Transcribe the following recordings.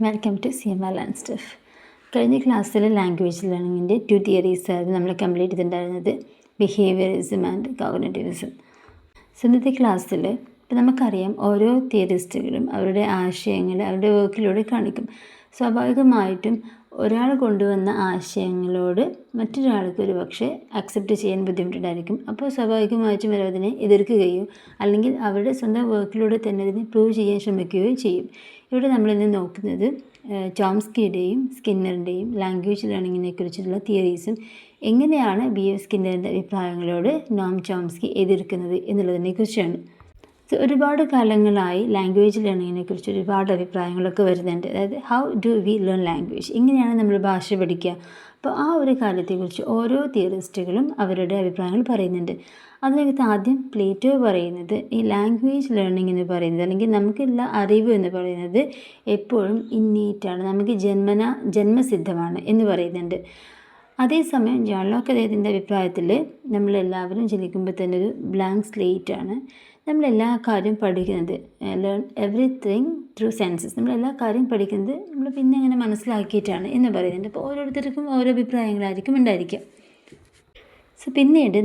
Welcome to CMR learn stuff. കഴിഞ്ഞ ക്ലാസ്സിൽ language ലേണിങ്ങിൻ്റെ 2 theories ആയിരുന്നു നമ്മൾ കംപ്ലീറ്റ് ചെയ്തിട്ടുണ്ടായിരുന്നത്, ബിഹേവിയറിസം ആൻഡ് കോഗ്നിറ്റിവിസം. ഇന്നത്തെ ക്ലാസ്സിൽ ഇപ്പം നമുക്കറിയാം ഓരോ തിയറിസ്റ്റുകളും അവരുടെ ആശയങ്ങൾ അവരുടെ വർക്കിലൂടെ കാണിക്കും. സ്വാഭാവികമായിട്ടും ഒരാൾ കൊണ്ടുവന്ന ആശയങ്ങളോട് മറ്റൊരാൾക്ക് ഒരു പക്ഷേ അക്സെപ്റ്റ് ചെയ്യാൻ ബുദ്ധിമുട്ടുണ്ടായിരിക്കും. അപ്പോൾ സ്വാഭാവികമായിട്ടും അവർ അതിനെ എതിർക്കുകയോ അല്ലെങ്കിൽ അവരുടെ സ്വന്തം വർക്കിലൂടെ തന്നെ അതിനെ പ്രൂവ് ചെയ്യാൻ ശ്രമിക്കുകയോ ചെയ്യും. ഇവിടെ നമ്മളിന്ന് നോക്കുന്നത് ചോംസ്കിയുടെയും സ്കിന്നറിൻ്റെയും ലാംഗ്വേജ് ലേണിങ്ങിനെ കുറിച്ചുള്ള തിയറീസും എങ്ങനെയാണ് BF സ്കിന്നറിൻ്റെ അഭിപ്രായങ്ങളോട് നോം ചോംസ്കി എതിർക്കുന്നത് എന്നുള്ളതിനെ കുറിച്ചാണ്. ഒരുപാട് കാലങ്ങളായി ലാംഗ്വേജ് ലേണിങ്ങിനെ കുറിച്ച് ഒരുപാട് അഭിപ്രായങ്ങളൊക്കെ വരുന്നുണ്ട്. അതായത് how do we learn language, എങ്ങനെയാണ് നമ്മൾ ഭാഷ പഠിക്കുക. അപ്പോൾ ആ ഒരു കാര്യത്തെക്കുറിച്ച് ഓരോ തിയറിസ്റ്റുകളും അവരുടെ അഭിപ്രായങ്ങൾ പറയുന്നുണ്ട്. അതിനകത്ത് ആദ്യം പ്ലേറ്റോ പറയുന്നത് ഈ ലാംഗ്വേജ് ലേണിംഗ് എന്ന് പറയുന്നത് അല്ലെങ്കിൽ നമുക്കുള്ള അറിവ് എന്ന് പറയുന്നത് എപ്പോഴും ഇന്നേറ്റാണ്, നമുക്ക് ജന്മസിദ്ധമാണ് എന്ന് പറയുന്നുണ്ട്. അതേസമയം ജോൺ ലോക്ക് അദ്ദേഹത്തിൻ്റെ അഭിപ്രായത്തിൽ നമ്മളെല്ലാവരും ജനിക്കുമ്പോൾ തന്നെ ഒരു ബ്ലാങ്ക് സ്ലേറ്റാണ്. നമ്മളെല്ലാ കാര്യം പഠിക്കുന്നത് ലേൺ എവറിത്തിങ് ത്രൂ സെൻസസ്, നമ്മളെല്ലാ കാര്യം പഠിക്കുന്നത് നമ്മൾ പിന്നെ അങ്ങനെ മനസ്സിലാക്കിയിട്ടാണ് എന്ന് പറയുന്നുണ്ട്. അപ്പോൾ ഓരോരുത്തർക്കും ഓരോ അഭിപ്രായങ്ങളായിരിക്കും ഉണ്ടായിരിക്കുക. പിന്നീട്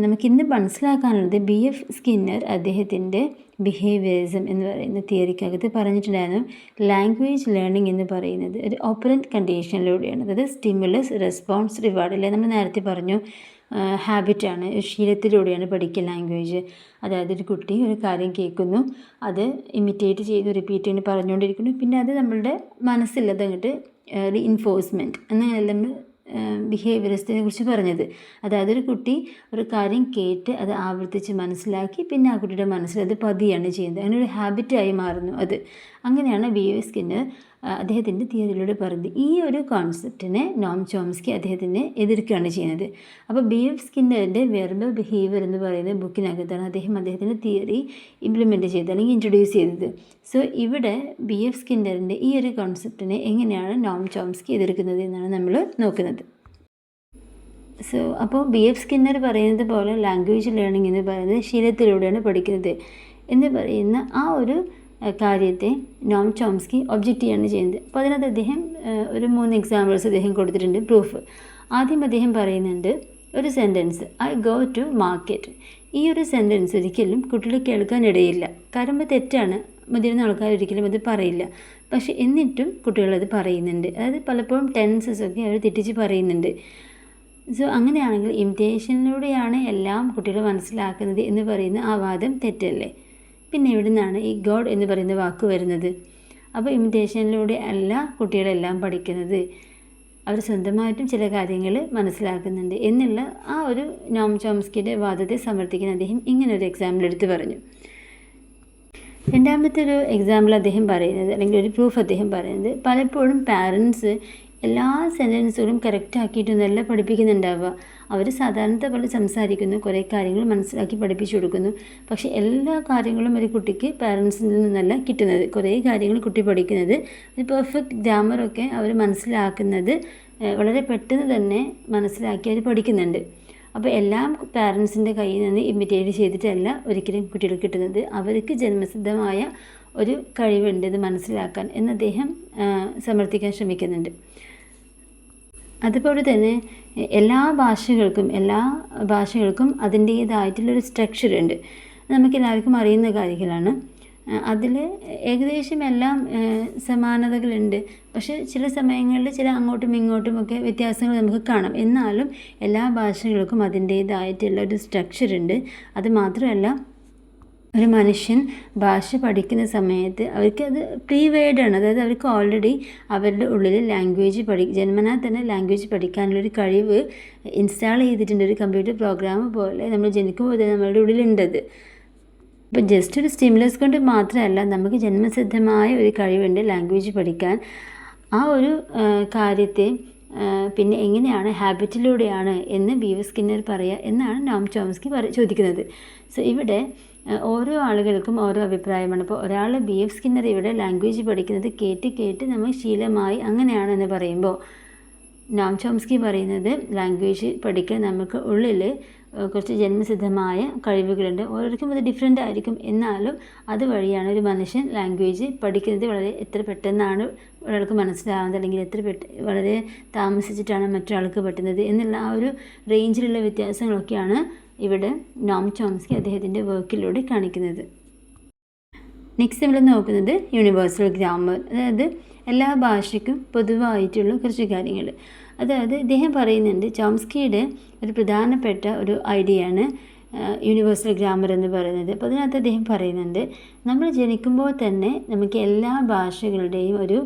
നമുക്കിന്ന് മനസ്സിലാക്കാനുള്ളത് BF സ്കിന്നർ അദ്ദേഹത്തിൻ്റെ ബിഹേവിയറിസം എന്ന് പറയുന്ന തിയറിക്കകത്ത് പറഞ്ഞിട്ടുണ്ടായിരുന്നു ലാംഗ്വേജ് ലേണിംഗ് എന്ന് പറയുന്നത് ഒരു ഓപ്പറൻറ്റ് കണ്ടീഷനിലൂടെയാണ്. അതായത് സ്റ്റിമുലസ് റെസ്പോൺസ് റിവാർഡ് അല്ലേ, നമ്മൾ നേരത്തെ പറഞ്ഞു ഹാബിറ്റാണ്, ശീലത്തിലൂടെയാണ് പഠിക്കുക ലാംഗ്വേജ്. അതായത് ഒരു കുട്ടി ഒരു കാര്യം കേൾക്കുന്നു, അത് ഇമിറ്റേറ്റ് ചെയ്ത് റിപ്പീറ്റ് ചെയ്ത് പറഞ്ഞുകൊണ്ടിരിക്കുന്നു, പിന്നെ അത് നമ്മളുടെ മനസ്സിലത് അങ്ങോട്ട് റീഇൻഫോഴ്സ്മെൻറ്റ് എന്നല്ല ബിഹേവിയറിസത്തിനെ കുറിച്ച് പറഞ്ഞത്. അതായത് ഒരു കുട്ടി ഒരു കാര്യം കേട്ട് അത് ആവർത്തിച്ച് മനസ്സിലാക്കി പിന്നെ ആ കുട്ടിയുടെ മനസ്സിൽ അത് പതിയാണ് ചെയ്യുന്നത്, അങ്ങനെ ഒരു ഹാബിറ്റായി മാറുന്നു അത്. അങ്ങനെയാണ് BF സ്കിന്നർ അദ്ദേഹത്തിൻ്റെ തിയറിയിലൂടെ പറയുന്നത്. ഈ ഒരു കോൺസെപ്റ്റിനെ നോം ചോംസ്കി അദ്ദേഹത്തിനെ എതിർക്കുകയാണ് ചെയ്യുന്നത്. അപ്പോൾ BF സ്കിന്നറിൻ്റെ വെർബൽ ബിഹേവിയർ എന്ന് പറയുന്ന ബുക്കിനകത്താണ് അദ്ദേഹത്തിൻ്റെ തിയറി ഇംപ്ലിമെൻറ്റ് ചെയ്തത് അല്ലെങ്കിൽ ഇൻട്രൊഡ്യൂസ് ചെയ്തത്. ഇവിടെ BF സ്കിന്നറിൻ്റെ ഈ ഒരു കോൺസെപ്റ്റിനെ എങ്ങനെയാണ് നോം ചോംസ്കി എതിർക്കുന്നത് എന്നാണ് നമ്മൾ നോക്കുന്നത്. അപ്പോൾ BF സ്കിന്നർ പറയുന്നത് പോലെ ലാംഗ്വേജ് ലേണിംഗ് എന്ന് പറയുന്നത് ശീലത്തിലൂടെയാണ് പഠിക്കുന്നത് എന്ന് പറയുന്ന ആ ഒരു കാര്യത്തെ നോം ചോംസ്കി ഒബ്ജക്റ്റ് ചെയ്യാണ് ചെയ്യുന്നത്. അപ്പോൾ അതിനകത്ത് അദ്ദേഹം ഒരു 3 എക്സാമ്പിൾസ് അദ്ദേഹം കൊടുത്തിട്ടുണ്ട്, പ്രൂഫ്. ആദ്യം അദ്ദേഹം പറയുന്നുണ്ട് ഒരു sentence, I go to market. ഈ ഒരു സെൻറ്റൻസ് ഒരിക്കലും കുട്ടികൾ കേൾക്കാനിടയില്ല, കാരണം അത് തെറ്റാണ്, മുതിർന്ന ആൾക്കാർ ഒരിക്കലും അത് പറയില്ല. പക്ഷേ എന്നിട്ടും കുട്ടികളത് പറയുന്നുണ്ട്. അതായത് പലപ്പോഴും ടെൻസസ് ഒക്കെ അവർ തെറ്റിച്ച് പറയുന്നുണ്ട്. അങ്ങനെയാണെങ്കിൽ ഇമിറ്റേഷനിലൂടെയാണ് എല്ലാം കുട്ടികൾ മനസ്സിലാക്കുന്നത് എന്ന് പറയുന്ന ആ വാദം തെറ്റല്ലേ. പിന്നെ ഇവിടെ നിന്നാണ് ഈ ഗോഡ് എന്ന് പറയുന്ന വാക്ക് വരുന്നത്. അപ്പോൾ ഇമിറ്റേഷനിലൂടെ അല്ല കുട്ടികളെല്ലാം പഠിക്കുന്നത്, അവർ സ്വന്തമായിട്ടും ചില കാര്യങ്ങൾ മനസ്സിലാക്കുന്നുണ്ട് എന്നുള്ള ആ ഒരു നോം ചോംസ്കിയുടെ വാദത്തെ സമർത്ഥിക്കാൻ അദ്ദേഹം ഇങ്ങനൊരു എക്സാമ്പിൾ എടുത്ത് പറഞ്ഞു. രണ്ടാമത്തെ ഒരു എക്സാമ്പിൾ അദ്ദേഹം പറയുന്നത് അല്ലെങ്കിൽ ഒരു പ്രൂഫ് അദ്ദേഹം പറയുന്നത്, പലപ്പോഴും പാരൻസ് എല്ലാ സെൻറ്റൻസുകളും കറക്റ്റാക്കിയിട്ടൊന്നല്ല പഠിപ്പിക്കുന്നുണ്ടാവുക. അവർ സാധാരണത്തെ പോലെ സംസാരിക്കുന്നു, കുറേ കാര്യങ്ങൾ മനസ്സിലാക്കി പഠിപ്പിച്ചു കൊടുക്കുന്നു. പക്ഷേ എല്ലാ കാര്യങ്ങളും ഒരു കുട്ടിക്ക് പാരൻസിൽ നിന്നല്ല കിട്ടുന്നത്. കുറേ കാര്യങ്ങൾ കുട്ടി പഠിക്കുന്നത് ഒരു പെർഫെക്റ്റ് ഗ്രാമറൊക്കെ അവർ മനസ്സിലാക്കുന്നത് വളരെ പെട്ടെന്ന് തന്നെ മനസ്സിലാക്കി അവർ പഠിക്കുന്നുണ്ട്. അപ്പോൾ എല്ലാം പാരൻസിൻ്റെ കയ്യിൽ നിന്ന് ഇമിറ്റേറ്റ് ചെയ്തിട്ടല്ല ഒരിക്കലും കുട്ടികൾ കിട്ടുന്നത്. അവർക്ക് ജന്മസിദ്ധമായ ഒരു കഴിവുണ്ട് ഇത് മനസ്സിലാക്കാൻ എന്ന് അദ്ദേഹം സമർത്ഥിക്കാൻ ശ്രമിക്കുന്നുണ്ട്. അതുപോലെ തന്നെ എല്ലാ ഭാഷകൾക്കും അതിൻ്റേതായിട്ടുള്ളൊരു സ്ട്രക്ചറുണ്ട്, നമുക്കെല്ലാവർക്കും അറിയുന്ന കാര്യങ്ങളാണ്. അതിൽ ഏകദേശം എല്ലാം സമാനതകളുണ്ട്. പക്ഷേ ചില സമയങ്ങളിൽ ചില അങ്ങോട്ടും ഇങ്ങോട്ടുമൊക്കെ വ്യത്യാസങ്ങൾ നമുക്ക് കാണാം. എന്നാലും എല്ലാ ഭാഷകൾക്കും അതിൻ്റേതായിട്ടുള്ള ഒരു സ്ട്രക്ചറുണ്ട്. അത് മാത്രമല്ല, ഒരു മനുഷ്യൻ ഭാഷ പഠിക്കുന്ന സമയത്ത് അവർക്ക് അത് പ്രീവേഡാണ്. അതായത് അവർക്ക് ഓൾറെഡി അവരുടെ ഉള്ളിൽ ലാംഗ്വേജ് ജന്മനാ തന്നെ ലാംഗ്വേജ് പഠിക്കാനുള്ളൊരു കഴിവ് ഇൻസ്റ്റാൾ ചെയ്തിട്ടുണ്ട്. ഒരു കമ്പ്യൂട്ടർ പ്രോഗ്രാം പോലെ നമ്മൾ ജനിക്കുമ്പോൾ തന്നെ നമ്മളുടെ ഉള്ളിലുണ്ടത്. ഇപ്പോൾ ജസ്റ്റ് ഒരു സ്റ്റിമുലസ് കൊണ്ട് മാത്രമല്ല, നമുക്ക് ജന്മസിദ്ധമായ ഒരു കഴിവുണ്ട് ലാംഗ്വേജ് പഠിക്കാൻ. ആ ഒരു കാര്യത്തെ പിന്നെ എങ്ങനെയാണ് ഹാബിറ്റിലൂടെയാണ് എന്ന് BF സ്കിന്നർ പറയുക എന്നാണ് നോം ചോംസ്കി ചോദിക്കുന്നത്. ഇവിടെ ഓരോ ആളുകൾക്കും ഓരോ അഭിപ്രായമാണ്. അപ്പോൾ ഒരാൾ BF സ്കിന്നർ ഇവിടെ ലാംഗ്വേജ് പഠിക്കുന്നത് കേട്ട് നമ്മൾ ശീലമായി അങ്ങനെയാണെന്ന് പറയുമ്പോൾ നോം ചോംസ്കി പറയുന്നത് ലാംഗ്വേജ് പഠിക്കാൻ നമുക്ക് ഉള്ളിൽ കുറച്ച് ജന്മസിദ്ധമായ കഴിവുകളുണ്ട്. ഓരോരുത്തർക്കും അത് ഡിഫറെൻ്റ് ആയിരിക്കും. എന്നാലും അതുവഴിയാണ് ഒരു മനുഷ്യൻ ലാംഗ്വേജ് പഠിക്കുന്നത് വളരെ എത്ര പെട്ടെന്നാണ് ഒരാൾക്ക് മനസ്സിലാവുന്നത്, അല്ലെങ്കിൽ വളരെ താമസിച്ചിട്ടാണ് മറ്റൊരാൾക്ക് പറ്റുന്നത് എന്നുള്ള ആ ഒരു റേഞ്ചിലുള്ള വ്യത്യാസങ്ങളൊക്കെയാണ് ഇവിടെ നോം ചോംസ്കി അദ്ദേഹത്തിൻ്റെ വർക്കിലൂടെ കാണിക്കുന്നത്. നെക്സ്റ്റ് നമ്മൾ നോക്കുന്നത് യൂണിവേഴ്സൽ ഗ്രാമർ, അതായത് എല്ലാ ഭാഷയ്ക്കും പൊതുവായിട്ടുള്ള കുറച്ച് കാര്യങ്ങൾ. അതായത് ഇദ്ദേഹം പറയുന്നുണ്ട്, ചോംസ്കിയുടെ ഒരു പ്രധാനപ്പെട്ട ഒരു ഐഡിയയാണ് യൂണിവേഴ്സൽ ഗ്രാമർ എന്ന് പറയുന്നത്. അപ്പോൾ അതിനകത്ത് അദ്ദേഹം പറയുന്നുണ്ട്, നമ്മൾ ജനിക്കുമ്പോൾ തന്നെ നമുക്ക് എല്ലാ ഭാഷകളുടെയും ഒരു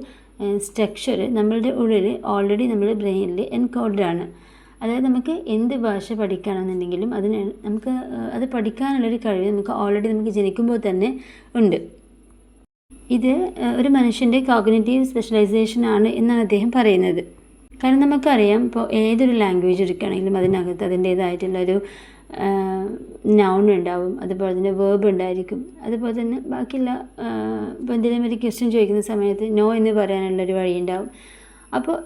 സ്ട്രക്ചർ നമ്മളുടെ ഉള്ളിൽ ഓൾറെഡി നമ്മുടെ ബ്രെയിനിൽ എൻകോഡഡ് ആണ്. അതായത് നമുക്ക് എന്ത് ഭാഷ പഠിക്കണമെന്നുണ്ടെങ്കിലും നമുക്ക് അത് പഠിക്കാനുള്ളൊരു കഴിവ് നമുക്ക് ജനിക്കുമ്പോൾ തന്നെ ഉണ്ട്. ഇത് ഒരു മനുഷ്യൻ്റെ കോഗ്നിറ്റീവ് സ്പെഷ്യലൈസേഷൻ ആണ് എന്നാണ് അദ്ദേഹം പറയുന്നത്. കാരണം നമുക്കറിയാം, ഇപ്പോൾ ഏതൊരു ലാംഗ്വേജ് എടുക്കുകയാണെങ്കിലും അതിനകത്ത് അതിൻ്റേതായിട്ടുള്ളൊരു നൗൺ ഉണ്ടാവും, അതുപോലെ തന്നെ വേർബ് ഉണ്ടായിരിക്കും, അതുപോലെ തന്നെ ബാക്കിയുള്ള ഇപ്പോൾ എന്തെങ്കിലും ഒരു ക്വസ്റ്റ്യൻ ചോദിക്കുന്ന സമയത്ത് നോ എന്ന് പറയാനുള്ളൊരു വഴി ഉണ്ടാവും. അപ്പോൾ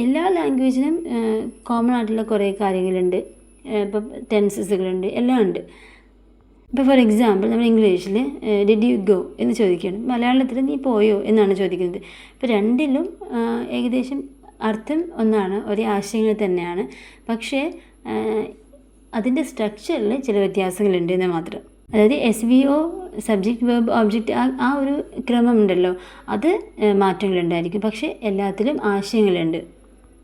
എല്ലാ ലാംഗ്വേജിനും കോമൺ ആയിട്ടുള്ള കുറേ കാര്യങ്ങളുണ്ട്. ഇപ്പോൾ ടെൻസസുകളുണ്ട്, എല്ലാം ഉണ്ട്. ഇപ്പോൾ ഫോർ എക്സാമ്പിൾ നമ്മൾ ഇംഗ്ലീഷിൽ ഡിഡ് യു ഗോ എന്ന് ചോദിക്കുകയാണ്, മലയാളത്തിൽ നീ പോയോ എന്നാണ് ചോദിക്കുന്നത്. ഇപ്പോൾ രണ്ടിലും ഏകദേശം അർത്ഥം ഒന്നാണ്, ഒരേ ആശയങ്ങൾ തന്നെയാണ്. പക്ഷേ അതിൻ്റെ സ്ട്രക്ചറിൽ ചില വ്യത്യാസങ്ങളുണ്ട് എന്ന് മാത്രം. അതായത് SVO സബ്ജക്റ്റ് വെർബ് ഒബ്ജക്റ്റ് ആ ഒരു ക്രമം ഉണ്ടല്ലോ, അത് മാറ്റങ്ങളുണ്ടായിരിക്കും. പക്ഷേ എല്ലാത്തിലും ആശയങ്ങളുണ്ട്.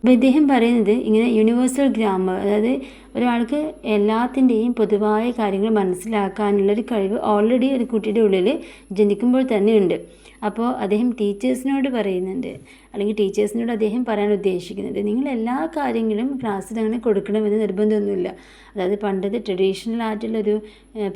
അപ്പോൾ ഇദ്ദേഹം പറയുന്നത് ഇങ്ങനെ യൂണിവേഴ്സൽ ഗ്രാമർ, അതായത് ഒരാൾക്ക് എല്ലാത്തിൻ്റെയും പൊതുവായ കാര്യങ്ങൾ മനസ്സിലാക്കാനുള്ളൊരു കഴിവ് ഓൾറെഡി ഒരു കുട്ടിയുടെ ഉള്ളിൽ ജനിക്കുമ്പോൾ തന്നെ ഉണ്ട്. അപ്പോൾ അദ്ദേഹം ടീച്ചേഴ്സിനോട് പറയുന്നുണ്ട്, അല്ലെങ്കിൽ ടീച്ചേഴ്സിനോട് അദ്ദേഹം പറയാൻ ഉദ്ദേശിക്കുന്നത്, നിങ്ങൾ എല്ലാ കാര്യങ്ങളും ക്ലാസ്സിൽ അങ്ങനെ കൊടുക്കണമെന്ന് നിർബന്ധമൊന്നുമില്ല. അതായത് പണ്ടത്തെ ട്രഡീഷണൽ ആയിട്ടുള്ളൊരു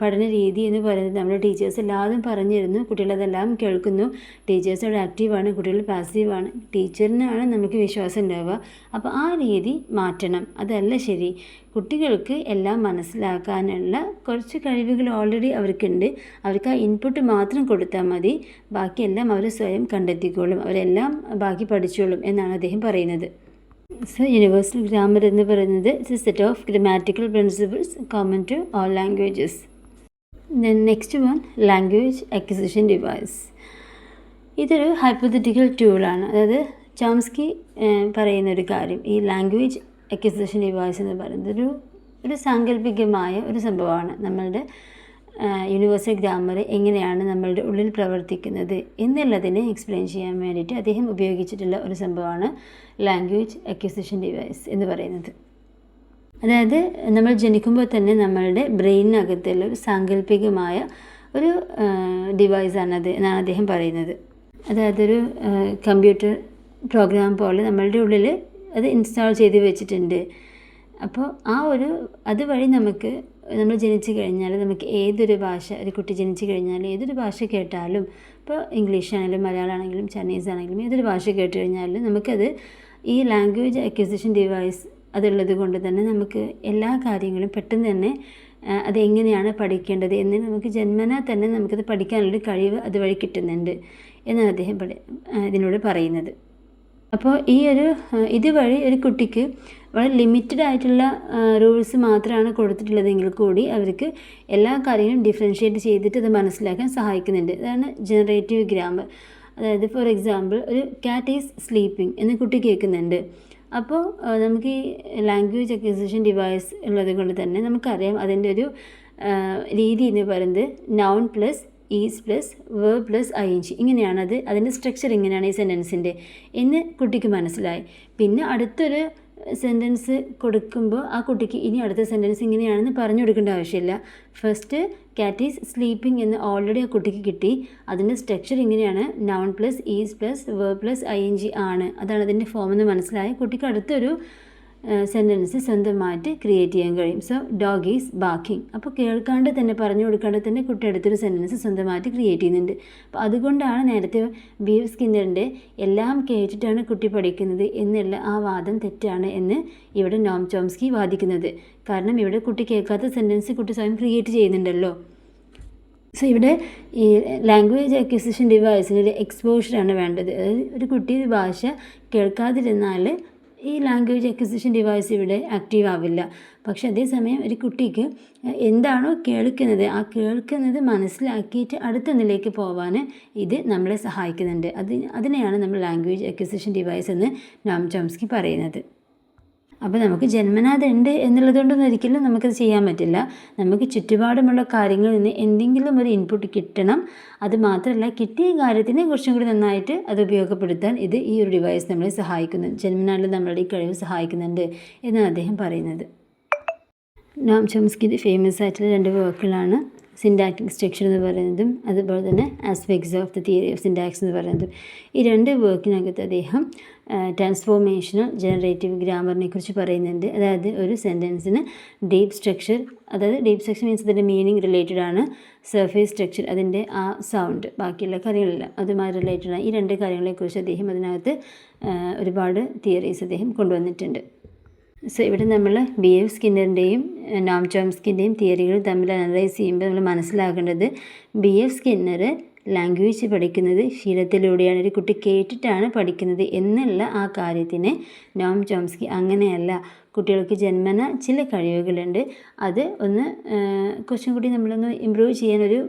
പഠന രീതി എന്ന് പറയുന്നത് നമ്മുടെ ടീച്ചേഴ്സ് എല്ലാവരും പറഞ്ഞിരുന്നു, കുട്ടികളതെല്ലാം കേൾക്കുന്നു, ടീച്ചേഴ്സോട് ആക്റ്റീവാണ്, കുട്ടികൾ പാസീവാണ്, ടീച്ചറിനാണ് നമുക്ക് വിശ്വാസം ഉണ്ടാവുക. അപ്പോൾ ആ രീതി മാറ്റണം, അതല്ല ശരി. കുട്ടികൾക്ക് എല്ലാം മനസ്സിലാക്കാനുള്ള കുറച്ച് കഴിവുകൾ ഓൾറെഡി അവർക്കുണ്ട്, അവർക്ക് ആ ഇൻപുട്ട് മാത്രം കൊടുത്താൽ മതി, ബാക്കിയെല്ലാം അവർ സ്വയം കണ്ടെത്തിക്കോളും, അവരെല്ലാം ബാക്കി പഠിച്ചോളും എന്നാണ് അദ്ദേഹം പറയുന്നത്. സോ യൂണിവേഴ്സൽ ഗ്രാമർ എന്ന് പറയുന്നത് it's a set of grammatical principles common to all languages. Then next one, language acquisition device. ഇതൊരു ഹൈപ്പോത്തറ്റിക്കൽ ടൂളാണ്. അതായത് ചോംസ്കി പറയുന്നൊരു കാര്യം, ഈ ലാംഗ്വേജ് അക്വിസിഷൻ ഡിവൈസ് എന്ന് പറയുന്നത് ഒരു സാങ്കല്പികമായ ഒരു സംഭവമാണ്. നമ്മളുടെ യൂണിവേഴ്സൽ ഗ്രാമർ എങ്ങനെയാണ് നമ്മളുടെ ഉള്ളിൽ പ്രവർത്തിക്കുന്നത് എന്നുള്ളതിനെ എക്സ്പ്ലെയിൻ ചെയ്യാൻ വേണ്ടിയിട്ട് അദ്ദേഹം ഉപയോഗിച്ചിട്ടുള്ള ഒരു സംഭവമാണ് ലാംഗ്വേജ് അക്വിസിഷൻ ഡിവൈസ് എന്ന് പറയുന്നത്. അതായത് നമ്മൾ ജനിക്കുമ്പോൾ തന്നെ നമ്മളുടെ ബ്രെയിനകത്തുള്ള ഒരു സാങ്കല്പികമായ ഒരു ഡിവൈസാണത് എന്നാണ് അദ്ദേഹം പറയുന്നത്. അതായത് ഒരു കമ്പ്യൂട്ടർ പ്രോഗ്രാം പോലെ നമ്മളുടെ ഉള്ളിൽ അത് ഇൻസ്റ്റാൾ ചെയ്ത് വെച്ചിട്ടുണ്ട്. അപ്പോൾ അതുവഴി നമ്മൾ ജനിച്ചു കഴിഞ്ഞാൽ നമുക്ക് ഏതൊരു ഭാഷ, ഒരു കുട്ടി ജനിച്ചു കഴിഞ്ഞാൽ ഏതൊരു ഭാഷ കേട്ടാലും, ഇപ്പോൾ ഇംഗ്ലീഷ് ആണെങ്കിലും മലയാളം ആണെങ്കിലും ചൈനീസ് ആണെങ്കിലും ഏതൊരു ഭാഷ കേട്ട് കഴിഞ്ഞാലും നമുക്കത് ഈ ലാംഗ്വേജ് അക്വിസിഷൻ ഡിവൈസ് അതുള്ളത് കൊണ്ട് തന്നെ നമുക്ക് എല്ലാ കാര്യങ്ങളും പെട്ടെന്ന് തന്നെ അതെങ്ങനെയാണ് പഠിക്കേണ്ടത് എന്ന് നമുക്ക് ജന്മനാ തന്നെ നമുക്കത് പഠിക്കാനുള്ളൊരു കഴിവ് അതുവഴി കിട്ടുന്നുണ്ട് എന്നാണ് അദ്ദേഹം ഇതിനോട് പറയുന്നത്. അപ്പോൾ ഇതുവഴി ഒരു കുട്ടിക്ക് വളരെ ലിമിറ്റഡ് ആയിട്ടുള്ള റൂൾസ് മാത്രമാണ് കൊടുത്തിട്ടുള്ളതെങ്കിൽ കൂടി അവർക്ക് എല്ലാ കാര്യങ്ങളും ഡിഫറൻഷ്യേറ്റ് ചെയ്തിട്ട് അത് മനസ്സിലാക്കാൻ സഹായിക്കുന്നുണ്ട്. അതാണ് ജനറേറ്റീവ് ഗ്രാമർ. അതായത് ഫോർ എക്സാമ്പിൾ, ഒരു ക്യാറ്റ് ഈസ് സ്ലീപ്പിംഗ് എന്ന് കുട്ടി കേൾക്കുന്നുണ്ട്. അപ്പോൾ നമുക്ക് ഈ ലാംഗ്വേജ് അക്വിസിഷൻ ഡിവൈസ് ഉള്ളത് കൊണ്ട് തന്നെ നമുക്കറിയാം അതിൻ്റെ ഒരു രീതി എന്ന് പറയുന്നത് noun plus is plus verb plus ING, ഇങ്ങനെയാണത്. അതിൻ്റെ സ്ട്രക്ചർ ഇങ്ങനെയാണ് ഈ സെൻറ്റൻസിൻ്റെ എന്ന് കുട്ടിക്ക് മനസ്സിലായി. പിന്നെ അടുത്തൊരു സെൻറ്റൻസ് കൊടുക്കുമ്പോൾ ആ കുട്ടിക്ക് ഇനി അടുത്ത സെൻറ്റൻസ് ഇങ്ങനെയാണെന്ന് പറഞ്ഞു കൊടുക്കേണ്ട ആവശ്യമില്ല. ഫസ്റ്റ് ക്യാറ്റ് ഈസ് സ്ലീപ്പിംഗ് എന്ന് ഓൾറെഡി ആ കുട്ടിക്ക് കിട്ടി. അതിൻ്റെ സ്ട്രക്ചർ ഇങ്ങനെയാണ്, noun plus is plus verb plus ING ആണ്, അതാണ് അതിൻ്റെ ഫോം എന്ന് മനസ്സിലായി. കുട്ടിക്ക് അടുത്തൊരു സെൻറ്റൻസ് സ്വന്തമായിട്ട് ക്രിയേറ്റ് ചെയ്യാൻ കഴിയും. So dog is backing. അപ്പോൾ കേൾക്കാണ്ട് തന്നെ, പറഞ്ഞു കൊടുക്കാണ്ട് തന്നെ കുട്ടി അടുത്തൊരു സെൻറ്റൻസ് സ്വന്തമായിട്ട് ക്രിയേറ്റ് ചെയ്യുന്നുണ്ട്. അപ്പോൾ അതുകൊണ്ടാണ് നേരത്തെ B.F. സ്കിന്നറിൻ്റെ എല്ലാം കേട്ടിട്ടാണ് കുട്ടി പഠിക്കുന്നത് എന്നുള്ള ആ വാദം തെറ്റാണ് എന്ന് ഇവിടെ നോം ചോംസ്കി വാദിക്കുന്നത്. കാരണം ഇവിടെ കുട്ടി കേൾക്കാത്ത സെൻറ്റൻസ് കുട്ടി സ്വയം ക്രിയേറ്റ് ചെയ്യുന്നുണ്ടല്ലോ. സോ ഇവിടെ ഈ ലാംഗ്വേജ് അക്വിസിഷൻ ഡിവൈസിന് ഒരു എക്സ്പോഷറാണ് വേണ്ടത്. അതായത് ഒരു കുട്ടി ഒരു ഭാഷ കേൾക്കാതിരുന്നാൽ ഈ ലാംഗ്വേജ് അക്വിസിഷൻ ഡിവൈസ് ഇവിടെ ആക്റ്റീവ് ആവില്ല. പക്ഷെ അതേസമയം ഒരു കുട്ടിക്ക് എന്താണോ കേൾക്കുന്നത് ആ കേൾക്കുന്നത് മനസ്സിലാക്കിയിട്ട് അടുത്തൊന്നിലേക്ക് പോകാൻ ഇത് നമ്മളെ സഹായിക്കുന്നുണ്ട്. അതിനെയാണ് നമ്മൾ ലാംഗ്വേജ് അക്വിസിഷൻ ഡിവൈസ് എന്ന് നോം ചോംസ്കി പറയുന്നത്. അപ്പോൾ നമുക്ക് ജന്മനാ അതുണ്ട് എന്നുള്ളതുകൊണ്ടൊന്നും ഒരിക്കലും നമുക്കത് ചെയ്യാൻ പറ്റില്ല. നമുക്ക് ചുറ്റുപാടുമുള്ള കാര്യങ്ങളിൽ നിന്ന് എന്തെങ്കിലും ഒരു ഇൻപുട്ട് കിട്ടണം. അത് മാത്രമല്ല, കിട്ടിയ കാര്യത്തിനെ കുറച്ചും കൂടി നന്നായിട്ട് അത് ഉപയോഗപ്പെടുത്താൻ ഈ ഒരു ഡിവൈസ് നമ്മളെ സഹായിക്കുന്നു. ജന്മനാളിൽ നമ്മളുടെ ഈ കഴിവ് സഹായിക്കുന്നുണ്ട് എന്നാണ് അദ്ദേഹം പറയുന്നത്. നോം ചോംസ്കിയുടെ ഫേമസ് ആയിട്ടുള്ള 2 വർക്കുകളാണ് സിൻടാക്റ്റിക് സ്ട്രക്ചർ എന്ന് പറയുന്നതും അതുപോലെ തന്നെ aspects of the theory of syntax എന്ന് പറയുന്നതും. ഈ 2 വർക്കിനകത്ത് അദ്ദേഹം ട്രാൻസ്ഫോർമേഷണൽ ജനറേറ്റീവ് ഗ്രാമറിനെ കുറിച്ച് പറയുന്നുണ്ട്. അതായത് ഒരു സെൻറ്റൻസിന് ഡീപ്പ് സ്ട്രക്ചർ, അതായത് ഡീപ്പ് സ്ട്രക്ചർ മീൻസ് അതിൻ്റെ മീനിങ് റിലേറ്റഡ് ആണ്. സർഫേസ് സ്ട്രക്ചർ അതിൻ്റെ ആ സൗണ്ട്, ബാക്കിയുള്ള കാര്യങ്ങളെല്ലാം അതുമായി റിലേറ്റഡ് ആണ്. ഈ 2 കാര്യങ്ങളെക്കുറിച്ച് അദ്ദേഹം അതിനകത്ത് ഒരുപാട് തിയറീസ് അദ്ദേഹം കൊണ്ടുവന്നിട്ടുണ്ട്. സോ ഇവിടെ നമ്മൾ BF സ്കിന്നറിൻ്റെയും നോം ചോംസ്കിൻ്റെയും തിയറികൾ തമ്മിൽ അനലൈസ് ചെയ്യുമ്പോൾ നമ്മൾ മനസ്സിലാക്കേണ്ടത്, BF സ്കിന്നർ ലാംഗ്വേജ് പഠിക്കുന്നത് ശീലത്തിലൂടെയാണ്, ഒരു കുട്ടി കേട്ടിട്ടാണ് പഠിക്കുന്നത് എന്നുള്ള ആ കാര്യത്തിനെ നോം ചോംസ്കി അങ്ങനെയല്ല. കുട്ടികൾക്ക് ജന്മന ചില കഴിവുകളുണ്ട്, അത് ഒന്ന് കുറച്ചും കൂടി നമ്മളൊന്ന് ഇമ്പ്രൂവ് ചെയ്യാനൊരു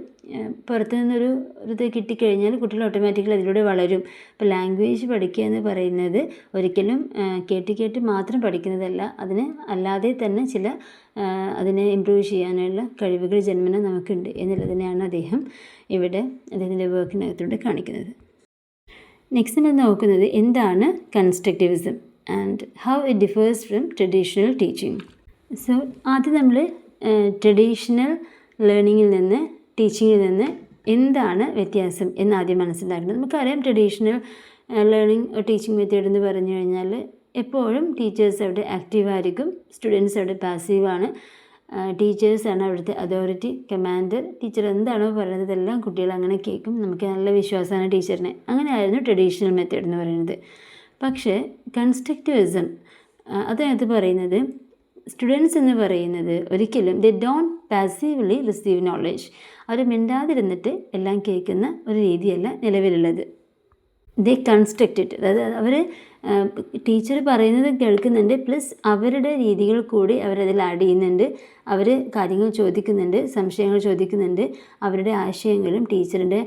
പുറത്തു നിന്നൊരു ഇത് കിട്ടിക്കഴിഞ്ഞാൽ കുട്ടികൾ ഓട്ടോമാറ്റിക്കലി അതിലൂടെ വളരും. അപ്പോൾ ലാംഗ്വേജ് പഠിക്കുക എന്ന് പറയുന്നത് ഒരിക്കലും കേട്ട് മാത്രം പഠിക്കുന്നതല്ല, അതിന് അല്ലാതെ തന്നെ ചില അതിനെ ഇമ്പ്രൂവ് ചെയ്യാനുള്ള കഴിവുകൾ ജന്മന നമുക്കുണ്ട് എന്നുള്ളതിനെയാണ് അദ്ദേഹം ഇവിടെ അദ്ദേഹത്തിൻ്റെ വർക്കിനകത്തൂടെ കാണിക്കുന്നത്. നെക്സ്റ്റ് നമ്മൾ നോക്കുന്നത് എന്താണ് constructivism and how it differs from traditional teaching. So ആദ്യം നമ്മൾ ട്രഡീഷണൽ ലേണിങ്ങിൽ നിന്ന് ടീച്ചിങ്ങിൽ നിന്ന് എന്താണ് വ്യത്യാസം എന്ന് ആദ്യം മനസ്സിലാക്കുന്നത്. നമുക്കറിയാം ട്രഡീഷണൽ ലേണിംഗ് ടീച്ചിങ് മെത്തേഡ് എന്ന് പറഞ്ഞു കഴിഞ്ഞാൽ എപ്പോഴും ടീച്ചേഴ്സ് അവിടെ ആക്റ്റീവായിരിക്കും, സ്റ്റുഡൻസ് അവിടെ പാസീവാണ്. ടീച്ചേഴ്സാണ് അവിടുത്തെ അതോറിറ്റി, കമാൻഡർ. ടീച്ചർ എന്താണോ പറയുന്നത് അതെല്ലാം കുട്ടികൾ അങ്ങനെ കേൾക്കും, നമുക്ക് നല്ല വിശ്വാസമാണ് ടീച്ചറിനെ. അങ്ങനെയായിരുന്നു ട്രഡീഷണൽ മെത്തേഡ് എന്ന് പറയുന്നത്. പക്ഷേ കൺസ്ട്രക്റ്റിവിസം അതിനകത്ത് പറയുന്നത് സ്റ്റുഡൻസ് എന്ന് പറയുന്നത് ഒരിക്കലും they don't passively receive knowledge. അവർ മിണ്ടാതിരുന്നിട്ട് എല്ലാം കേൾക്കുന്ന ഒരു രീതിയല്ല നിലവിലുള്ളത്. ദേ കൺസ്ട്രക്റ്റ് ഇറ്റ്, അതായത് അവർ ടീച്ചർ പറയുന്നത് കേൾക്കുന്നുണ്ട്, പ്ലസ് അവരുടെ രീതികൾ കൂടി അവരതിൽ ആഡ് ചെയ്യുന്നുണ്ട്. അവർ കാര്യങ്ങൾ ചോദിക്കുന്നുണ്ട്, സംശയങ്ങൾ ചോദിക്കുന്നുണ്ട്. അവരുടെ ആശയങ്ങളും ടീച്ചറിൻ്റെ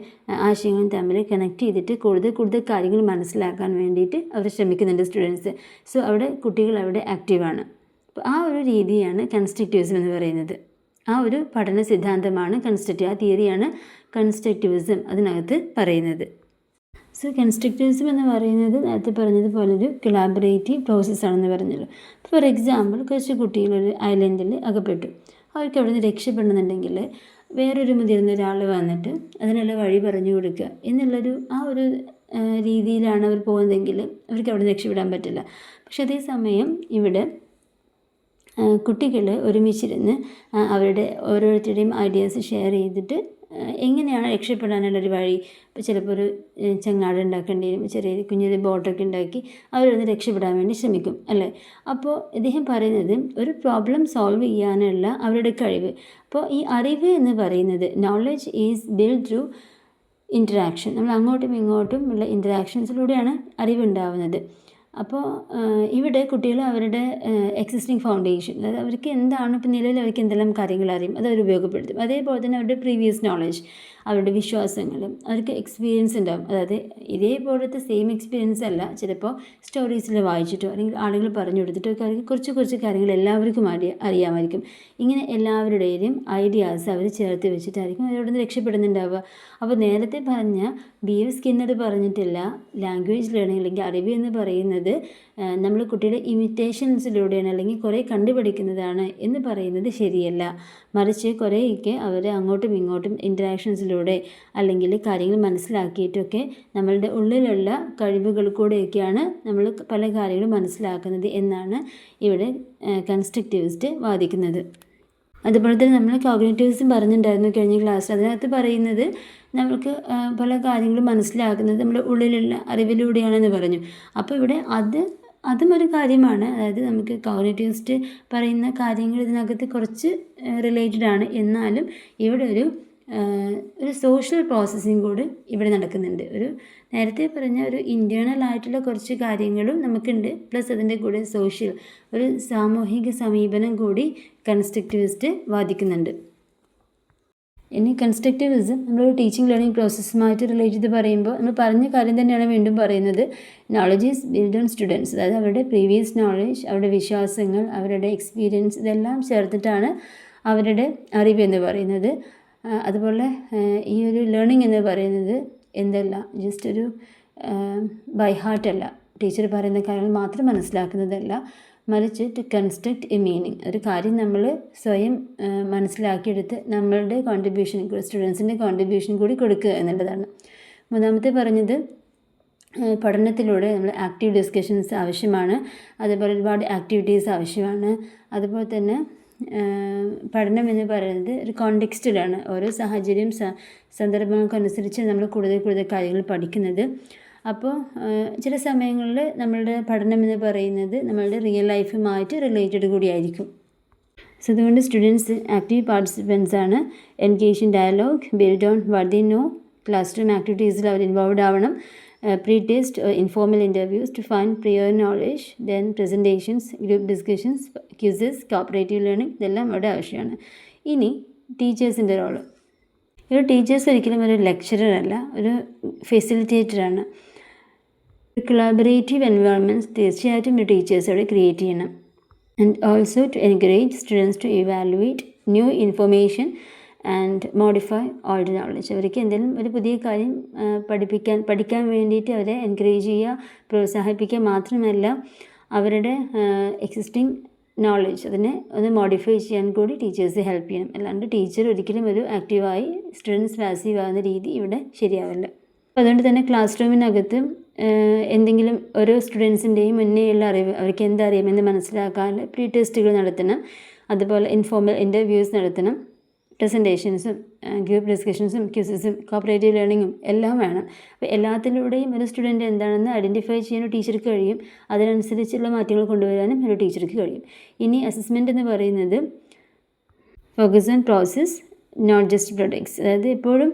ആശയങ്ങളും തമ്മിൽ കണക്ട് ചെയ്തിട്ട് കൂടുതൽ കാര്യങ്ങൾ മനസ്സിലാക്കാൻ വേണ്ടിയിട്ട് അവർ ശ്രമിക്കുന്നുണ്ട് സ്റ്റുഡൻസ്. സോ അവിടെ കുട്ടികൾ അവിടെ ആക്റ്റീവാണ്. അപ്പോൾ ആ ഒരു രീതിയാണ് കൺസ്ട്രക്റ്റിവിസം എന്ന് പറയുന്നത്. ആ ഒരു പഠന സിദ്ധാന്തമാണ് ആ തിയറിയാണ് കൺസ്ട്രക്റ്റിവിസം അതിനകത്ത് പറയുന്നത്. സോ കൺസ്ട്രക്റ്റിവിസം എന്ന് പറയുന്നത് നേരത്തെ പറഞ്ഞതുപോലെ ഒരു കൊളാബറേറ്റീവ് പ്രോസസ്സാണെന്ന് പറഞ്ഞല്ലോ. ഫോർ എക്സാമ്പിൾ, കുറച്ച് കുട്ടികൾ ഒരു ഐലൻഡിൽ അകപ്പെട്ടു. അവർക്ക് അവിടെ നിന്ന് രക്ഷപ്പെടണമെന്നുണ്ടെങ്കിൽ വേറൊരു മുതിർന്ന ഒരാൾ വന്നിട്ട് അതിനുള്ള വഴി പറഞ്ഞു കൊടുക്കുക എന്നുള്ളൊരു ആ ഒരു രീതിയിലാണ് അവർ പോകുന്നതെങ്കിൽ അവർക്ക് അവിടെ നിന്ന് രക്ഷപ്പെടാൻ പറ്റില്ല. പക്ഷെ അതേസമയം ഇവിടെ കുട്ടികൾ ഒരുമിച്ചിരുന്ന് അവരുടെ ഓരോരുത്തരുടെയും ഐഡിയാസ് ഷെയർ ചെയ്തിട്ട് എങ്ങനെയാണ് രക്ഷപ്പെടാനുള്ളൊരു വഴി, ഇപ്പോൾ ചിലപ്പോൾ ഒരു ചങ്ങാടം ഉണ്ടാക്കേണ്ടി വരും, ചെറിയ കുഞ്ഞൊരു ബോട്ടൊക്കെ ഉണ്ടാക്കി അവരൊന്ന് രക്ഷപ്പെടാൻ വേണ്ടി ശ്രമിക്കും അല്ലേ. അപ്പോൾ ഇദ്ദേഹം പറയുന്നത് ഒരു പ്രോബ്ലം സോൾവ് ചെയ്യാനുള്ള അവരുടെ കഴിവ്. അപ്പോൾ ഈ അറിവ് എന്ന് പറയുന്നത് knowledge is build through interaction. നമ്മൾ അങ്ങോട്ടും ഇങ്ങോട്ടും ഉള്ള ഇൻറ്ററാക്ഷൻസിലൂടെയാണ് അറിവുണ്ടാവുന്നത്. അപ്പോൾ ഇവിടെ കുട്ടികൾ അവരുടെ എക്സിസ്റ്റിംഗ് ഫൗണ്ടേഷൻ, അതായത് അവർക്ക് എന്താണ് ഇപ്പോൾ നിലവിൽ അവർക്ക് എന്തെല്ലാം കാര്യങ്ങൾ അറിയും അത് അവർ ഉപയോഗപ്പെടുത്തും. അതേപോലെ തന്നെ അവരുടെ പ്രീവിയസ് നോളജ്, അവരുടെ വിശ്വാസങ്ങളും അവർക്ക് എക്സ്പീരിയൻസ് ഉണ്ടാകും. അതായത് ഇതേപോലത്തെ സെയിം എക്സ്പീരിയൻസ് അല്ല, ചിലപ്പോൾ സ്റ്റോറീസിൽ വായിച്ചിട്ടോ അല്ലെങ്കിൽ ആളുകൾ പറഞ്ഞു കൊടുത്തിട്ടോ ഒക്കെ അവർക്ക് കുറച്ച് കാര്യങ്ങൾ എല്ലാവർക്കും അറിയാമായിരിക്കും. ഇങ്ങനെ എല്ലാവരുടെയും ഐഡിയാസ് അവർ ചേർത്ത് വെച്ചിട്ടായിരിക്കും അവരോട് നിന്ന് രക്ഷപ്പെടുന്നുണ്ടാവുക. അപ്പോൾ നേരത്തെ പറഞ്ഞ BF സ്കിന്നർ പറഞ്ഞിട്ടില്ല ലാംഗ്വേജ് ലേണിംഗ് അല്ലെങ്കിൽ അറിവ് എന്ന് പറയുന്നത് നമ്മൾ കുട്ടിയുടെ ഇമിറ്റേഷൻസിലൂടെയാണ് അല്ലെങ്കിൽ കുറേ കണ്ടുപഠിക്കുന്നതാണ് എന്ന് പറയുന്നത് ശരിയല്ല. മറിച്ച് കുറേയൊക്കെ അവർ അങ്ങോട്ടും ഇങ്ങോട്ടും ഇൻറ്ററാക്ഷൻസിലൂടെ അല്ലെങ്കിൽ കാര്യങ്ങൾ മനസ്സിലാക്കിയിട്ടൊക്കെ നമ്മളുടെ ഉള്ളിലുള്ള കഴിവുകൾ കൂടെയൊക്കെയാണ് നമ്മൾ പല കാര്യങ്ങളും മനസ്സിലാക്കുന്നത് എന്നാണ് ഇവിടെ കൺസ്ട്രക്റ്റിവിസ്റ്റ് വാദിക്കുന്നത്. അതുപോലെ തന്നെ നമ്മൾ കോഗ്നിറ്റീവിസം പറഞ്ഞിട്ടുണ്ടായിരുന്നു കഴിഞ്ഞ ക്ലാസ്സിൽ. അതിനകത്ത് പറയുന്നത് നമുക്ക് പല കാര്യങ്ങളും മനസ്സിലാക്കുന്നത് നമ്മുടെ ഉള്ളിലുള്ള അറിവിലൂടെയാണെന്ന് പറഞ്ഞു. അപ്പോൾ ഇവിടെ അതും ഒരു കാര്യമാണ്. അതായത് നമുക്ക് കോഗ്നിറ്റിവിസ്റ്റ് പറയുന്ന കാര്യങ്ങൾ ഇതിനകത്ത് കുറച്ച് റിലേറ്റഡ് ആണ്. എന്നാലും ഇവിടെ ഒരു ഒരു സോഷ്യൽ പ്രോസസ്സിങ് കൂടി ഇവിടെ നടക്കുന്നുണ്ട്. ഒരു നേരത്തെ പറഞ്ഞ ഒരു ഇൻറ്റേർണൽ ആയിട്ടുള്ള കുറച്ച് കാര്യങ്ങളും നമുക്കുണ്ട്, പ്ലസ് അതിൻ്റെ കൂടെ സോഷ്യൽ ഒരു സാമൂഹിക സമീപനം കൂടി കൺസ്ട്രക്റ്റിവിസ്റ്റ് വാദിക്കുന്നുണ്ട്. ഇനി കൺസ്ട്രക്റ്റിവിസം നമ്മളൊരു ടീച്ചിങ് ലേണിംഗ് പ്രോസസ്സുമായിട്ട് റിലേറ്റ് ചെയ്ത് പറയുമ്പോൾ നമ്മൾ പറഞ്ഞ കാര്യം തന്നെയാണ് വീണ്ടും പറയുന്നത്. Knowledge is build on students, അതായത് അവരുടെ പ്രീവിയസ് നോളജ്, അവരുടെ വിശ്വാസങ്ങൾ, അവരുടെ എക്സ്പീരിയൻസ് ഇതെല്ലാം ചേർത്തിട്ടാണ് അവരുടെ അറിവ് എന്ന് പറയുന്നത്. അതുപോലെ ഈ ഒരു ലേണിംഗ് എന്ന് പറയുന്നത് എന്തല്ല, ജസ്റ്റ് ഒരു ബൈ ഹാർട്ടല്ല, ടീച്ചർ പറയുന്ന കാര്യങ്ങൾ മാത്രം മനസ്സിലാക്കുന്നതല്ല, മറിച്ച് ടു കൺസ്ട്രക്റ്റ് എ മീനിങ്, ഒരു കാര്യം നമ്മൾ സ്വയം മനസ്സിലാക്കിയെടുത്ത് നമ്മളുടെ കോൺട്രിബ്യൂഷൻ, സ്റ്റുഡൻസിൻ്റെ കോൺട്രിബ്യൂഷൻ കൂടി കൊടുക്കുക എന്നുള്ളതാണ്. മൂന്നാമത്തെ പറഞ്ഞത് പഠനത്തിലൂടെ നമ്മൾ ആക്റ്റീവ് ഡിസ്കഷൻസ് ആവശ്യമാണ്, അതുപോലെ ഒരുപാട് ആക്ടിവിറ്റീസ് ആവശ്യമാണ്. അതുപോലെ തന്നെ പഠനം എന്ന് പറയുന്നത് ഒരു കോണ്ടെക്സ്റ്റിലാണ്, ഓരോ സാഹചര്യം സന്ദർഭങ്ങൾക്കനുസരിച്ച് നമ്മൾ കൂടുതൽ കാര്യങ്ങൾ പഠിക്കുന്നത്. അപ്പോൾ ചില സമയങ്ങളിൽ നമ്മളുടെ പഠനം എന്ന് പറയുന്നത് നമ്മളുടെ റിയൽ ലൈഫുമായിട്ട് റിലേറ്റഡ് കൂടിയായിരിക്കും. സോ അതുകൊണ്ട് സ്റ്റുഡൻസ് ആക്റ്റീവ് പാർട്ടിസിപ്പൻസ് ആണ്, engage in dialogue, build on what they know, classroom ആക്ടിവിറ്റീസിൽ അവർ ഇൻവോൾവ് ആവണം, pre-test or informal interviews to find prior knowledge, then presentations, group discussions, quizzes, cooperative learning ഇതെല്ലാം ഇവിടെ ആവശ്യമാണ്. ഇനി ടീച്ചേഴ്സിൻ്റെ റോള്, ഒരു ടീച്ചേഴ്സ് ഒരിക്കലും ഒരു ലെക്ചറർ അല്ല, ഒരു ഫെസിലിറ്റേറ്ററാണ്. കൊളാബറേറ്റീവ് എൻവയോൺമെൻറ്റ്സ് തീർച്ചയായിട്ടും ഒരു ടീച്ചേഴ്സ് അവിടെ ക്രിയേറ്റ് ചെയ്യണം. And also to encourage students to evaluate new information and modify old knowledge. അവർക്ക് എന്തെങ്കിലും ഒരു പുതിയ കാര്യം പഠിക്കാൻ വേണ്ടിയിട്ട് അവരെ എൻകറേജ് ചെയ്യുക, പ്രോത്സാഹിപ്പിക്കുക മാത്രമല്ല, അവരുടെ എക്സിസ്റ്റിംഗ് നോളജ് അതിനെ ഒന്ന് മോഡിഫൈ ചെയ്യാൻ കൂടി ടീച്ചേഴ്സ് ഹെൽപ്പ് ചെയ്യണം. അല്ലാണ്ട് ടീച്ചർ ഒരിക്കലും ഒരു ആക്റ്റീവായി സ്റ്റുഡൻസ് പാസീവ് ആകുന്ന രീതി ഇവിടെ ശരിയാവില്ല. അപ്പോൾ അതുകൊണ്ട് തന്നെ ക്ലാസ് റൂമിനകത്ത് എന്തെങ്കിലും ഓരോ സ്റ്റുഡൻസിൻ്റെയും മുന്നേയുള്ള അറിവ്, അവർക്ക് എന്തറിയാമെന്ന് മനസ്സിലാക്കാൻ പ്രീ ടെസ്റ്റുകൾ നടത്തണം, അതുപോലെ ഇൻഫോർമൽ ഇൻ്റർവ്യൂസ് നടത്തണം, പ്രസൻറ്റേഷൻസും ഗ്രൂപ്പ് ഡിസ്കഷൻസും ക്വിസസും കോപ്പറേറ്റീവ് ലേണിങ്ങും എല്ലാം വേണം. അപ്പോൾ എല്ലാത്തിലൂടെയും ഒരു സ്റ്റുഡൻറ്റ് എന്താണെന്ന് ഐഡൻറ്റിഫൈ ചെയ്യാൻ ടീച്ചർക്ക് കഴിയും, അതിനനുസരിച്ചുള്ള മാറ്റങ്ങൾ കൊണ്ടുവരാനും ഒരു ടീച്ചർക്ക് കഴിയും. ഇനി അസസ്മെൻ്റ് എന്ന് പറയുന്നത് focus on process not just products, അതായത് എപ്പോഴും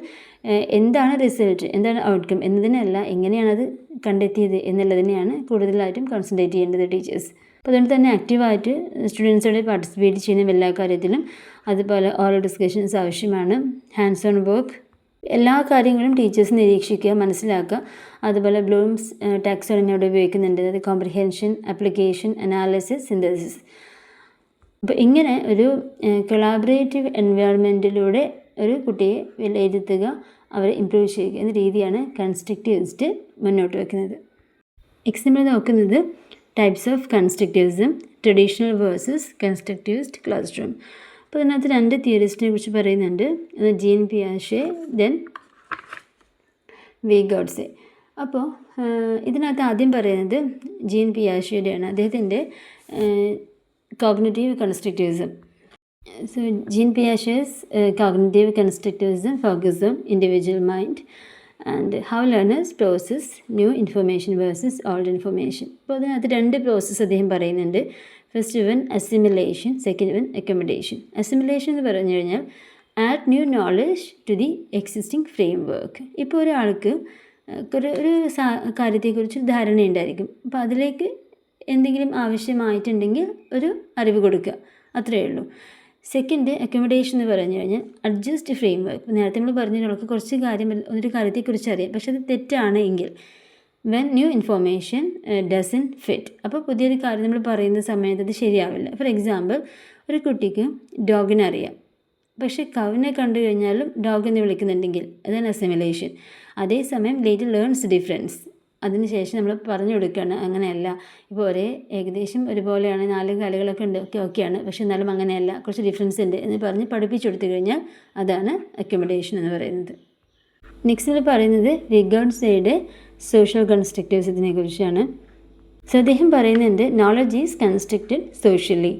എന്താണ് റിസൾട്ട്, എന്താണ് ഔട്ട്കം എന്നതിനല്ല, എങ്ങനെയാണത് കണ്ടെത്തിയത് എന്നുള്ളതിനെയാണ് കൂടുതലായിട്ടും കോൺസെൻട്രേറ്റ് ചെയ്യേണ്ടത് ടീച്ചേഴ്സ്. അപ്പോൾ അതുകൊണ്ട് തന്നെ ആക്റ്റീവായിട്ട് സ്റ്റുഡൻസോടെ പാർട്ടിസിപ്പേറ്റ് ചെയ്യുന്ന എല്ലാ കാര്യത്തിലും, അതുപോലെ ഓറൽ ഡിസ്കഷൻസ് ആവശ്യമാണ്, ഹാൻഡ്സ് ഓൺ വർക്ക്, എല്ലാ കാര്യങ്ങളും ടീച്ചേഴ്സ് നിരീക്ഷിക്കുക, മനസ്സിലാക്കുക. അതുപോലെ ബ്ലൂംസ് ടാക്സോണമി അവിടെ ഉപയോഗിക്കുന്നുണ്ട്, അതായത് കോംപ്രിഹെൻഷൻ, ആപ്ലിക്കേഷൻ, അനാലിസിസ്, സിന്തസിസ്. അപ്പോൾ ഇങ്ങനെ ഒരു കൊളാബറേറ്റീവ് എൻവയോൺമെൻറ്റിലൂടെ ഒരു കുട്ടിയെ വിലയിരുത്തുക, അവരെ ഇംപ്രൂവ് ചെയ്യുക എന്ന രീതിയാണ് കൺസ്ട്രക്റ്റിവിസ്റ്റ് മുന്നോട്ട് വയ്ക്കുന്നത്. എക്സാമ്പിൾ നോക്കുന്നത് types of constructivism, traditional versus constructivist class room. അപ്പോൾ ഇതിനകത്ത് രണ്ട് തിയറിസ്റ്റിനെ കുറിച്ച് പറയുന്നുണ്ട്, ജീൻ പിയാഷെ, ദെൻ വിഗോട്ട്സെ. അപ്പോൾ ഇതിനകത്ത് ആദ്യം പറയുന്നത് ജീൻ പിയാഷെയുടെയാണ്, അദ്ദേഹത്തിൻ്റെ cognitive constructivism. So Jean Piaget's cognitive constructivism focuses on individual mind and how learners process new information versus old information. അപ്പോൾ അതിനകത്ത് രണ്ട് പ്രോസസ്സ് അദ്ദേഹം പറയുന്നുണ്ട്. First one assimilation, second one accommodation. Assimilation എന്ന് പറഞ്ഞു കഴിഞ്ഞാൽ add new knowledge to the existing framework. ഇപ്പോൾ ഒരാൾക്ക് ഒരു കാര്യത്തെക്കുറിച്ച് ധാരണയുണ്ടായിരിക്കും, അപ്പോൾ അതിലേക്ക് എന്തെങ്കിലും ആവശ്യമായിട്ടുണ്ടെങ്കിൽ ഒരു അറിവ് കൊടുക്കുക, അത്രയേ ഉള്ളൂ. സെക്കൻഡ് അക്കോമഡേഷൻ എന്ന് പറഞ്ഞു കഴിഞ്ഞാൽ അഡ്ജസ്റ്റ് ഫ്രെയിം വർക്ക്. നേരത്തെ നമ്മൾ പറഞ്ഞ നമുക്ക് കുറച്ച് ഒരു കാര്യത്തെക്കുറിച്ച് അറിയാം, പക്ഷെ അത് തെറ്റാണ് എങ്കിൽ when new information doesn't fit, അപ്പോൾ പുതിയൊരു കാര്യം നമ്മൾ പറയുന്ന സമയത്ത് അത് ശരിയാവില്ല. ഫോർ എക്സാമ്പിൾ, ഒരു കുട്ടിക്ക് ഡോഗിനെ അറിയാം, പക്ഷേ കവിനെ കണ്ടു കഴിഞ്ഞാലും ഡോഗ് എന്ന് വിളിക്കുന്നുണ്ടെങ്കിൽ അതാണ് അസിമിലേഷൻ. അതേസമയം ലേറ്റർ ലേൺസ് ഡിഫറൻസ്, അതിനുശേഷം നമ്മൾ പറഞ്ഞു കൊടുക്കുകയാണ് അങ്ങനെയല്ല, ഇപ്പോൾ ഏകദേശം ഒരുപോലെയാണ്, 4 കാലുകളൊക്കെ ഉണ്ട്, ഓക്കെയാണ്, പക്ഷെ എന്നാലും അങ്ങനെയല്ല, കുറച്ച് ഡിഫറൻസ് ഉണ്ട് എന്ന് പറഞ്ഞ് പഠിപ്പിച്ചു കൊടുത്തു കഴിഞ്ഞാൽ അതാണ് അക്കോമഡേഷൻ എന്ന് പറയുന്നത്. നെക്സ്റ്റ് പറയുന്നത് വിഗോട്ട്സെയുടെ സോഷ്യൽ കൺസ്ട്രക്റ്റിവിസത്തിനെ കുറിച്ചാണ്. സോ അദ്ദേഹം പറയുന്നുണ്ട് നോളജ് ഈസ് കൺസ്ട്രക്റ്റഡ് സോഷ്യലി.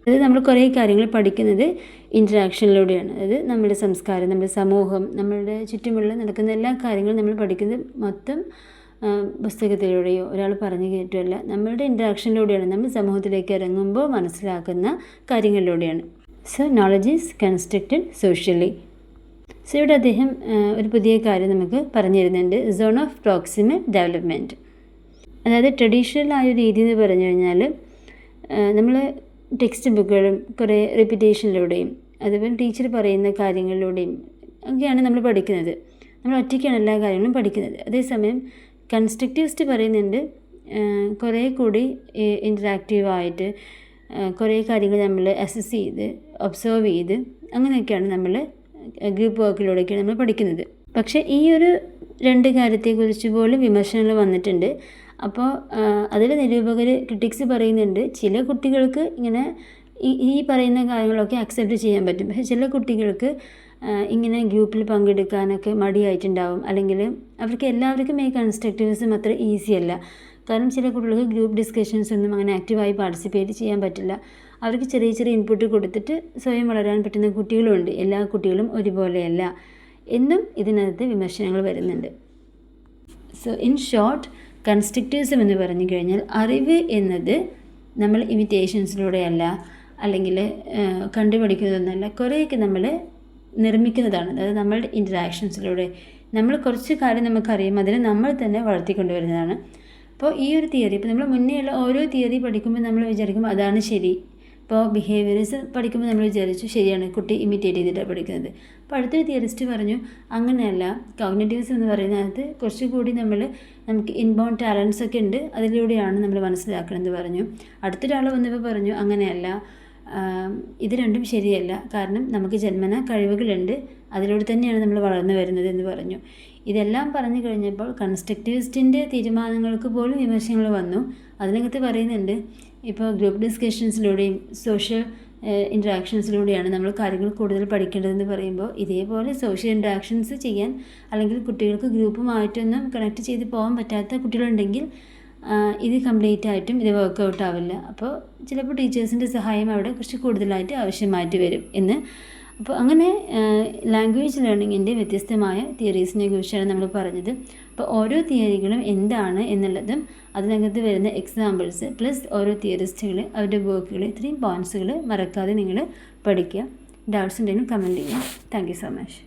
അതായത് നമ്മൾ കുറേ കാര്യങ്ങൾ പഠിക്കുന്നത് ഇൻറ്ററാക്ഷനിലൂടെയാണ്. അതായത് നമ്മുടെ സംസ്കാരം, നമ്മുടെ സമൂഹം, നമ്മളുടെ ചുറ്റുമുള്ള നടക്കുന്ന എല്ലാ കാര്യങ്ങളും നമ്മൾ പഠിക്കുന്നത് മൊത്തം പുസ്തകത്തിലൂടെയോ ഒരാൾ പറഞ്ഞു കേട്ടുമല്ല, നമ്മളുടെ ഇൻറ്ററാക്ഷനിലൂടെയാണ്, നമ്മൾ സമൂഹത്തിലേക്ക് ഇറങ്ങുമ്പോൾ മനസ്സിലാക്കുന്ന കാര്യങ്ങളിലൂടെയാണ്. So knowledge is constructed socially. So ഇവിടെ അദ്ദേഹം ഒരു പുതിയ കാര്യം നമുക്ക് പറഞ്ഞു തരുന്നുണ്ട്, സോൺ ഓഫ് പ്രോക്സിമൽ ഡെവലപ്മെൻറ്റ്. അതായത് ട്രഡീഷണൽ ആയ ഒരു രീതി എന്ന് പറഞ്ഞു കഴിഞ്ഞാൽ നമ്മൾ ടെക്സ്റ്റ് ബുക്കുകളും കുറേ റിപ്പിറ്റേഷനിലൂടെയും അതുപോലെ ടീച്ചർ പറയുന്ന കാര്യങ്ങളിലൂടെയും ഒക്കെയാണ് നമ്മൾ പഠിക്കുന്നത്. നമ്മൾ ഒറ്റയ്ക്കാണ് എല്ലാ കാര്യങ്ങളും പഠിക്കുന്നത്. അതേസമയം കൺസ്ട്രക്റ്റിവിസ്റ്റ് പറയുന്നുണ്ട് കുറേ കൂടി ഇൻറ്ററാക്റ്റീവായിട്ട് കുറേ കാര്യങ്ങൾ നമ്മൾ അസസ് ചെയ്ത് ഒബ്സർവ് ചെയ്ത് അങ്ങനെയൊക്കെയാണ് നമ്മൾ ഗ്രൂപ്പ് വർക്കിലൂടെയൊക്കെയാണ് നമ്മൾ പഠിക്കുന്നത്. പക്ഷേ ഈ ഒരു രണ്ട് കാര്യത്തെക്കുറിച്ച് പോലും വിമർശനങ്ങൾ വന്നിട്ടുണ്ട്. അപ്പോൾ അതിൽ നിരൂപകർ ക്രിട്ടിക്സ് പറയുന്നുണ്ട് ചില കുട്ടികൾക്ക് ഇങ്ങനെ ഈ പറയുന്ന കാര്യങ്ങളൊക്കെ അക്സെപ്റ്റ് ചെയ്യാൻ പറ്റും, പക്ഷേ ചില കുട്ടികൾക്ക് ഇങ്ങനെ ഗ്രൂപ്പിൽ പങ്കെടുക്കാനൊക്കെ മടിയായിട്ടുണ്ടാവും, അല്ലെങ്കിൽ അവർക്ക് എല്ലാവർക്കും ഈ കൺസ്ട്രക്റ്റിവിസം അത്ര ഈസി അല്ല. കാരണം ചില കുട്ടികൾക്ക് ഗ്രൂപ്പ് ഡിസ്കഷൻസ് ഒന്നും അങ്ങനെ ആക്റ്റീവായി പാർട്ടിസിപ്പേറ്റ് ചെയ്യാൻ പറ്റില്ല. അവർക്ക് ചെറിയ ചെറിയ ഇൻപുട്ട് കൊടുത്തിട്ട് സ്വയം വളരാൻ പറ്റുന്ന കുട്ടികളുമുണ്ട്. എല്ലാ കുട്ടികളും ഒരുപോലെയല്ല എന്നും ഇതിനകത്ത് വിമർശനങ്ങൾ വരുന്നുണ്ട്. സോ ഇൻ ഷോർട്ട്, കൺസ്ട്രക്റ്റിവിസം എന്ന് പറഞ്ഞു കഴിഞ്ഞാൽ അറിവ് എന്നത് നമ്മൾ ഇമിറ്റേഷൻസിലൂടെയല്ല അല്ലെങ്കിൽ കണ്ടുപഠിക്കുന്നതൊന്നല്ല, കുറേയൊക്കെ നമ്മൾ നിർമ്മിക്കുന്നതാണ്. അതായത് നമ്മളുടെ ഇൻറ്ററാക്ഷൻസിലൂടെ നമ്മൾ കുറച്ച് കാര്യം നമുക്കറിയും, അതിനെ നമ്മൾ തന്നെ വളർത്തിക്കൊണ്ടുവരുന്നതാണ്. അപ്പോൾ ഈ ഒരു തിയറി, ഇപ്പോൾ നമ്മൾ മുന്നേയുള്ള ഓരോ തിയറി പഠിക്കുമ്പോൾ നമ്മൾ വിചാരിക്കും അതാണ് ശരി. ഇപ്പോൾ ബിഹേവിയറിസം പഠിക്കുമ്പോൾ നമ്മൾ വിചാരിച്ചു ശരിയാണ്, കുട്ടി ഇമിറ്റേറ്റ് ചെയ്തിട്ടാണ് പഠിക്കുന്നത്. അപ്പോൾ അടുത്തൊരു തിയറിസ്റ്റ് പറഞ്ഞു അങ്ങനെയല്ല, കോഗ്നിറ്റീവ്സ് എന്ന് പറയുന്നതിനകത്ത് കുറച്ചുകൂടി നമുക്ക് ഇൻബോൺ ടാലൻസ് ഒക്കെ ഉണ്ട്, അതിലൂടെയാണ് നമ്മൾ മനസ്സിലാക്കണമെന്ന് പറഞ്ഞു. അടുത്തൊരാൾ വന്നപ്പോൾ പറഞ്ഞു അങ്ങനെയല്ല, ഇത് രണ്ടും ശരിയല്ല, കാരണം നമുക്ക് ജന്മന കഴിവുകളുണ്ട്, അതിലൂടെ തന്നെയാണ് നമ്മൾ വളർന്നു വരുന്നത് എന്ന് പറഞ്ഞു. ഇതെല്ലാം പറഞ്ഞു കഴിഞ്ഞപ്പോൾ കൺസ്ട്രക്റ്റിവിസ്റ്റിൻ്റെ തീരുമാനങ്ങൾക്ക് പോലും വിമർശനങ്ങൾ വന്നു. അതിനകത്ത് പറയുന്നുണ്ട് ഇപ്പോൾ ഗ്രൂപ്പ് ഡിസ്കഷൻസിലൂടെയും സോഷ്യൽ ഇൻട്രാക്ഷൻസിലൂടെയാണ് നമ്മൾ കാര്യങ്ങൾ കൂടുതൽ പഠിക്കേണ്ടതെന്ന് പറയുമ്പോൾ, ഇതേപോലെ സോഷ്യൽ ഇൻട്രാക്ഷൻസ് ചെയ്യാൻ അല്ലെങ്കിൽ കുട്ടികൾക്ക് ഗ്രൂപ്പുമായിട്ടൊന്നും കണക്ട് ചെയ്ത് പോകാൻ പറ്റാത്ത കുട്ടികളുണ്ടെങ്കിൽ ഇത് കംപ്ലീറ്റ് ആയിട്ടും ഇത് വർക്കൗട്ട് ആവില്ല. അപ്പോൾ ചിലപ്പോൾ ടീച്ചേഴ്സിൻ്റെ സഹായം അവിടെ കുറച്ച് കൂടുതലായിട്ട് ആവശ്യമായിട്ട് വരും എന്ന്. അപ്പോൾ അങ്ങനെ ലാംഗ്വേജ് ലേണിങ്ങിൻ്റെ വ്യത്യസ്തമായ തിയറീസിനെ കുറിച്ചാണ് നമ്മൾ പറഞ്ഞത്. അപ്പോൾ ഓരോ തിയറികളും എന്താണ് എന്നുള്ളതും അതിനകത്ത് വരുന്ന എക്സാമ്പിൾസ് പ്ലസ് ഓരോ തിയറിസ്റ്റുകൾ അവരുടെ വർക്കുകൾ, ഇത്രയും പോയിൻറ്റ്സുകൾ മറക്കാതെ നിങ്ങൾ പഠിക്കുക. ഡൗട്ട്സ് ഉണ്ടെങ്കിൽ കമൻറ്റ് ചെയ്യുക. Thank you so much.